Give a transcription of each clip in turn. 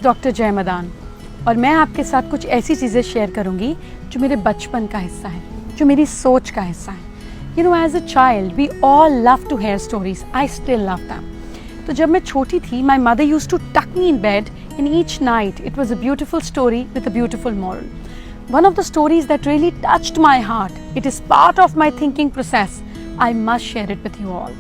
Doctor जय मदान और मैं आपके साथ कुछ ऐसी चीज़ें शेयर करूंगी जो मेरे बचपन का हिस्सा है, जो मेरी सोच का हिस्सा है। You know, as a child we all love to hear stories, I still love them. तो जब मैं छोटी थी, my mother use to tuck me in bed in each night it was a beautiful story with a beautiful moral. One of the stories that really touched my heart, it is part of my thinking process, I must share it with you all.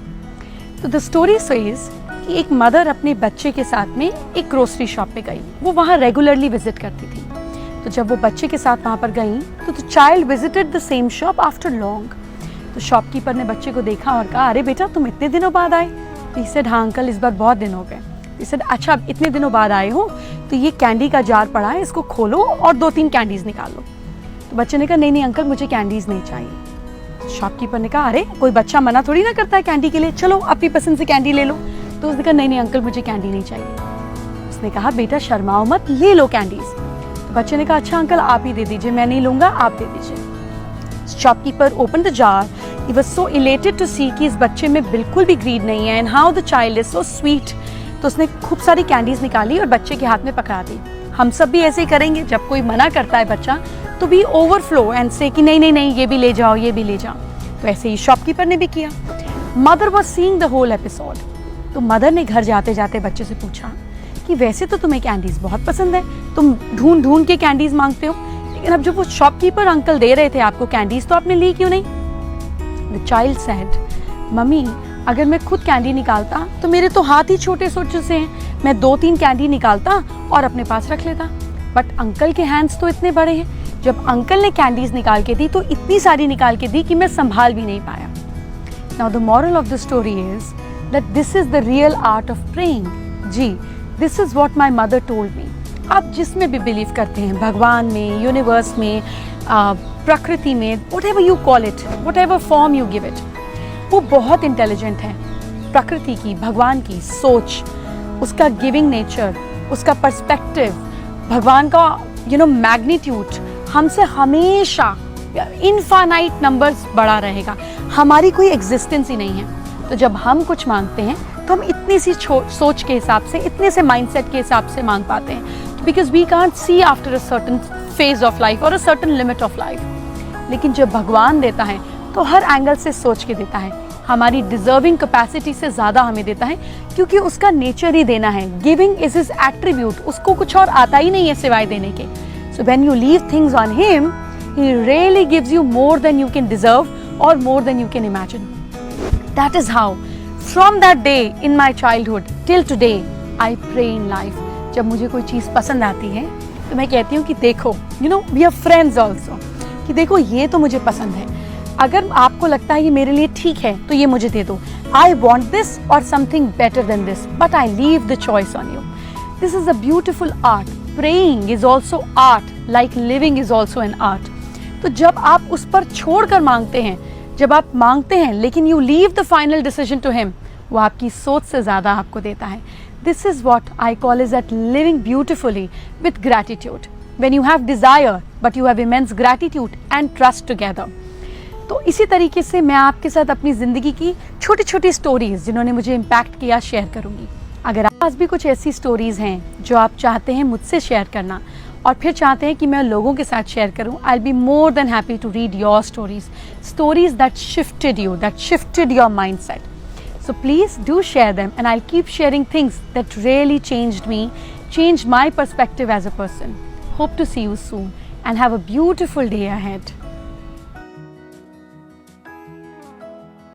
So the story says कि एक mother अपने बच्चे के साथ में एक grocery shop पे गई. वो वहाँ रेगुलरली विजिट करती थी. तो जब वो बच्चे के साथ वहाँ पर गई तो the child visited the same shop after long. तो शॉपकीपर ने बच्चे को देखा और कहा, अरे बेटा तुम इतने दिनों बाद आए? तो ही सेड, हाँ अंकल इस बार बहुत दिन हो गए. ही सेड, अच्छा अब इतने दिनों बाद आए हो तो ये कैंडी का जार पड़ा है, इसको खोलो और 2-3 कैंडीज निकाल लो. तो बच्चे ने कहा, नहीं अंकल मुझे कैंडीज नहीं चाहिए. शॉपकीपर ने कहा, अरे कोई बच्चा मना थोड़ी ना करता है कैंडी के लिए, चलो अपनी पसंद से कैंडी ले लो. तो उसने कहा, नहीं अंकल मुझे कैंडी नहीं चाहिए. उसने कहा, बेटा शर्माओ मत, ले लो कैंडीज. तो बच्चे ने कहा, अच्छा अंकल आप ही दे दीजिए, मैं नहीं लूंगा, आप दे दीजिए. Shopkeeper open the jar. He was so elated to see कि इस बच्चे में बिल्कुल भी ग्रीड नहीं है and how the child is so sweet. तो उसने खूब सारी कैंडीज निकाली और बच्चे के हाथ में पकड़ा दी. हम सब भी ऐसे ही करेंगे, जब कोई मना करता है बच्चा तो भी ओवरफ्लो एंड से कि नहीं नहीं नहीं ये भी ले जाओ, ये भी ले जाओ. तो ऐसे ही शॉपकीपर ने भी किया. Mother was seeing the whole episode. तो मदर ने घर जाते जाते बच्चे से पूछा कि वैसे तो तुम्हें कैंडीज बहुत पसंद है, तुम ढूंढ ढूंढ के कैंडीज मांगते हो, लेकिन अब जब वो शॉपकीपर अंकल दे रहे थे आपको कैंडीज तो आपने ली क्यों नहीं? द चाइल्ड सेड, मम्मी अगर मैं खुद कैंडी निकालता तो मेरे तो हाथ ही छोटे छोटे से हैं, मैं 2-3 कैंडी निकालता और अपने पास रख लेता, बट अंकल के हैंड्स तो इतने बड़े हैं. जब अंकल ने कैंडीज निकाल के दी तो इतनी सारी निकाल के दी कि मैं संभाल भी नहीं पाया. Now the moral of the story is that this is the real art of praying. जी, this is what my mother told me. आप जिसमें भी बिलीव करते हैं, भगवान में, यूनिवर्स में, प्रकृति में, whatever you call it, whatever form you give it, वो बहुत इंटेलिजेंट है. प्रकृति की, भगवान की सोच, उसका गिविंग नेचर, उसका पर्सपेक्टिव, भगवान का मैग्नीट्यूड हमसे हमेशा इनफाइनाइट नंबर्स बड़ा रहेगा. हमारी कोई एग्जिस्टेंस ही नहीं है. तो जब हम कुछ मांगते हैं तो हम इतनी सी सोच के हिसाब से, इतने से माइंडसेट के हिसाब से मांग पाते हैं, because we can't see after a certain phase of life और a certain limit of life. लेकिन जब भगवान देता है तो हर एंगल से सोच के देता है. हमारी डिजर्विंग कैपेसिटी से ज़्यादा हमें देता है, क्योंकि उसका नेचर ही देना है. Giving is his attribute. उसको कुछ और आता ही नहीं है सिवाय देने के. So when you leave things on him, he really gives you more than you can deserve or more than you can imagine. That is how, from that day in my childhood till today, I pray in life. जब मुझे कोई चीज़ पसंद आती है तो मैं कहती हूँ कि देखो, we are friends also, कि देखो ये तो मुझे पसंद है, अगर आपको लगता है ये मेरे लिए ठीक है तो ये मुझे दे दो. I want this or something better than this, but I leave the choice on you. This is a beautiful art. Praying is also art, like living is also an art. तो जब आप उस पर छोड़कर मांगते हैं, जब आप मांगते हैं लेकिन you leave the final decision to him, वो आपकी सोच से ज़्यादा आपको देता है. This is what I call is that living beautifully with gratitude. When you have desire, but you have immense gratitude and trust together. तो इसी तरीके से मैं आपके साथ अपनी ज़िंदगी की छोटी छोटी स्टोरीज जिन्होंने मुझे इम्पैक्ट किया शेयर करूँगी. अगर आप पास भी कुछ ऐसी स्टोरीज़ हैं जो आप चाहते हैं मुझसे शेयर करना और फिर चाहते हैं कि मैं लोगों के साथ शेयर करूं, I will be more than happy to read your stories that shifted you, that shifted your mindset. So please do share them and I will keep sharing things that really changed me, changed my perspective as a person. Hope to see you soon and have a beautiful day ahead.